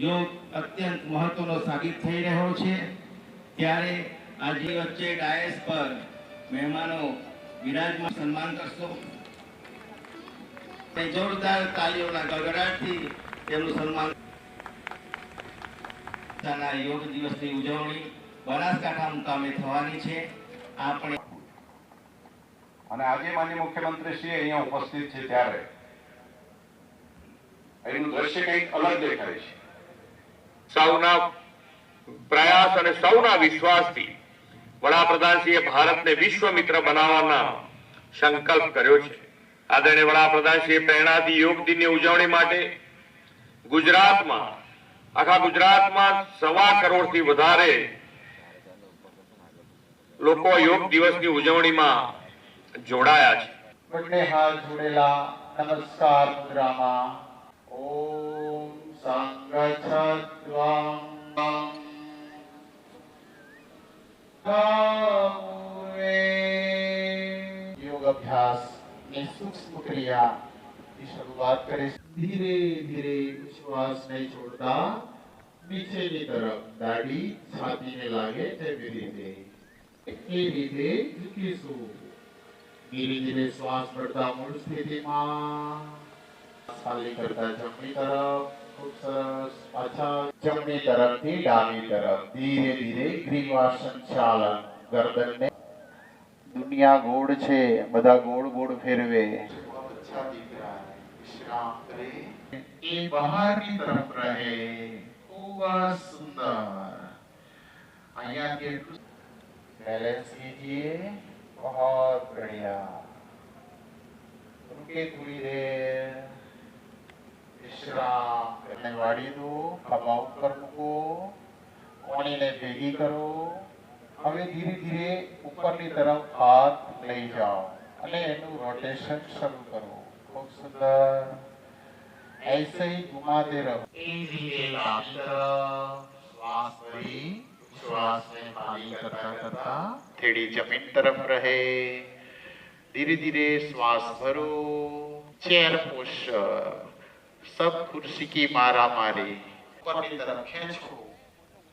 યોગ અત્યંત મહત્વનો સાબિત થઈ રહ્યો છે। ત્યારે આજે વચ્ચે ડાયસ પર મહેમાનો વિરાજમાન સન્માન કરશો। તે જોરદાર તાળીઓના ગડગડાટથી તેમનું સન્માન। યોગ દિવસની ઉજવણી બનાસકાંઠા મુકામે થવાની છે। આપણે અને આજે માનનીય મુખ્યમંત્રી શ્રી અહીંયા ઉપસ્થિત છે ત્યારે એનું દ્રશ્ય કંઈક અલગ દેખાય છે। સૌના પ્રયાસ અને સૌના વિશ્વાસથી વડાપ્રધાનશ્રીએ ભારતને વિશ્વ મિત્ર બનાવવાના સંકલ્પ કર્યો છે। આદરણીય વડાપ્રધાનશ્રીએ પ્રેરણાથી યોગ દિનની ઉજવણી માટે ગુજરાતમાં આખા ગુજરાતમાં 1.25 કરોડથી વધારે લોકો યોગ દિવસની ઉજવણીમાં જોડાયા છે। બંને હાથ જોડેલા નમસ્કાર મુદ્રામાં ઓમ સંગચ્છત્વં योग अभ्यास में सूक्ष्म क्रिया की शुरुआत करें। धीरे धीरे श्वास नहीं छोड़ता, नीचे की तरफ दाढ़ी छाती में लागे धीरे धीरे झुकीशु। धीरे धीरे श्वास बढ़ता मूल स्थिति में खाली करता जमनी तरफ। खूब सरस। पाछा जमनी तरफ थी डाबी तरफ धीरे धीरे ग्रीवा संचालन। गर्दन ने दुनिया गोड़ छे, बधा गोड़ गोड़ फेरवे। अच्छा दिख रहा है। विश्राम करे। ये बाहर की तरफ रहे। खूब सुंदर। आया के बैलेंस कीजिए। बहुत बढ़िया। रुके थोड़ी देर। विश्राम करने वाली दो। खभा ऊपर मूको। कोणी ने भेगी करो। હવે ધીરે ધીરે ઉપરની તરફ હાથ લઈ જાઓ અને એનું રોટેશન શરૂ કરો। ખૂબ સુંદર। ऐसे ही घुमाते रहो। धीरे श्वास भरी श्वास में खाली करता करता थोड़ी जमीन तरफ रहे। धीरे धीरे श्वास भरो। Chair posture. सब कुर्सी की मारा मारी। ऊपर की तरफ खींचो।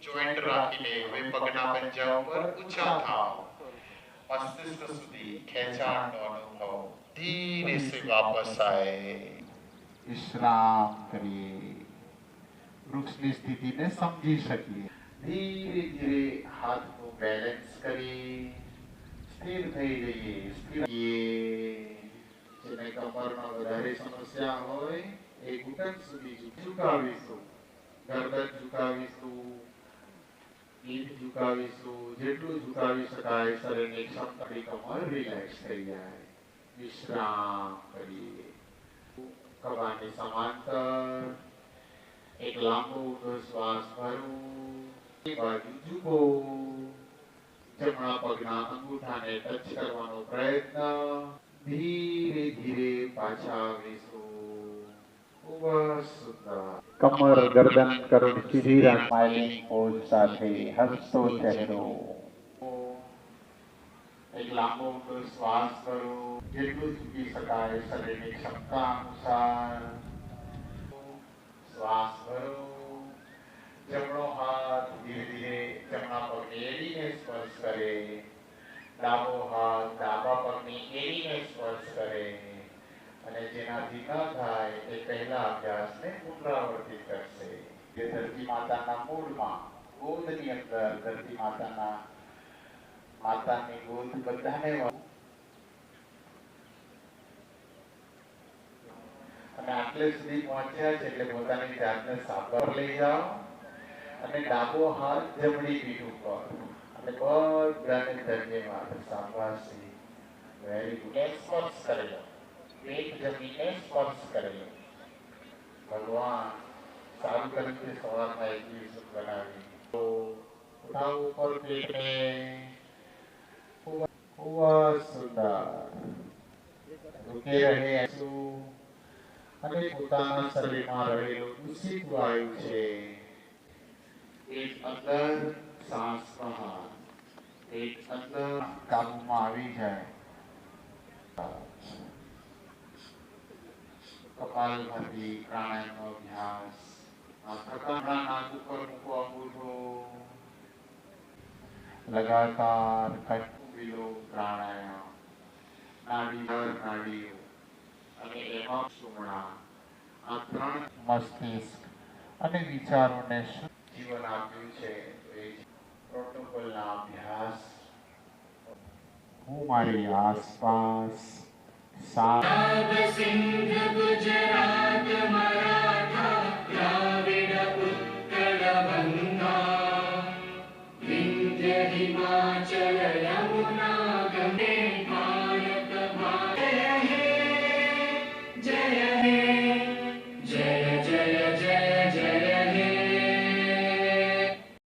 જોઈન્ટ રાખીને હવે પગના પંજા ઉપર ઊંચા થાઓ। મસ્તિષ્ક સુધી ખેંચાણનો અનુભવ। ધીરે से वापस आए। विश्राम करिए। વૃક્ષની સ્થિતિને સમજી શકીએ। ધીરે ધીરે હાથનું બેલેન્સ કરી સ્થિર થઈ જઈએ। સ્થિર જેને કમરમાં વધારે સમસ્યા હોય એ ઘૂંટણ સુધી ઝુકાવીશું। ગરદન ઝુકાવીશું। पीठ झुकावीशु। जेटलू झुकावी शकाय शरीरनी क्षमता कमर रिलेक्स થઈ જાય। विश्राम करिए। खभानी समांतर एक लांबो ऊंडो श्वास भरो। बाजू झुको। जमणा पगना अंगूठाने टच करવાનો પ્રયત્ન। ધીરે ધીરે પાછા આવીશું। कमर गर्दन करोड़ सीधी स्माइलिंग पोज साथे हसतो चेहरो। एक लांबो ऊंडो श्वास करो। जेटलू झुकी शकाय शरीरनी क्षमता अनुसार। श्वास भरो। जमणो हाथ धीरे धीरे जमणा पगनी एड़ीने स्पर्श करे। डाबो हाथ डाबा पगनी एड़ीने स्पर्श करे। અને જેનાથી ન થાય એ પહેલા અભ્યાસને પુનરાવર્તિત કરશે। જે ધરતી માતાના મૂળમાં ગોદની અંદર ધરતી માતાની ગોદ બધાને અને આટલે સુધી પહોંચ્યા છે એટલે પોતાની જાતને સાબર લઈ જાઓ અને ડાબો હાથ જમણી પીઠ ઉપર અને બધાને ધન્યવાદ શાબાશી। Very good. સ્પર્શ કરી લો। पेट जमीने स्पर्श करे। भगवान सारू करके सवार में एक बनावी। तो उठाओ ऊपर पेट में। हुआ सुंदर। रुके रहे ऐसु અને પોતાના શરીરમાં રહેલું દૂષિત વાયુ છે એક અંદર શ્વાસ બહાર એક અંદર કાબુમાં આવી જાય। कपालभाती प्राणायाम अभ्यास थकान લગાતાર વિલોમ પ્રાણાયામ, નાડીઓ અને એમાં સુમણા, આ ત્રણ મસ્તિષ્ક અને વિચારોને જીવન આપ્યું છે. એ પ્રોટોકોલના અભ્યાસ હું મારી આસપાસ સિંધ ગુજરાત મરાઠા દ્રાવિડ ઉત્કળ બંગા વિંધ્ય હિમાચલ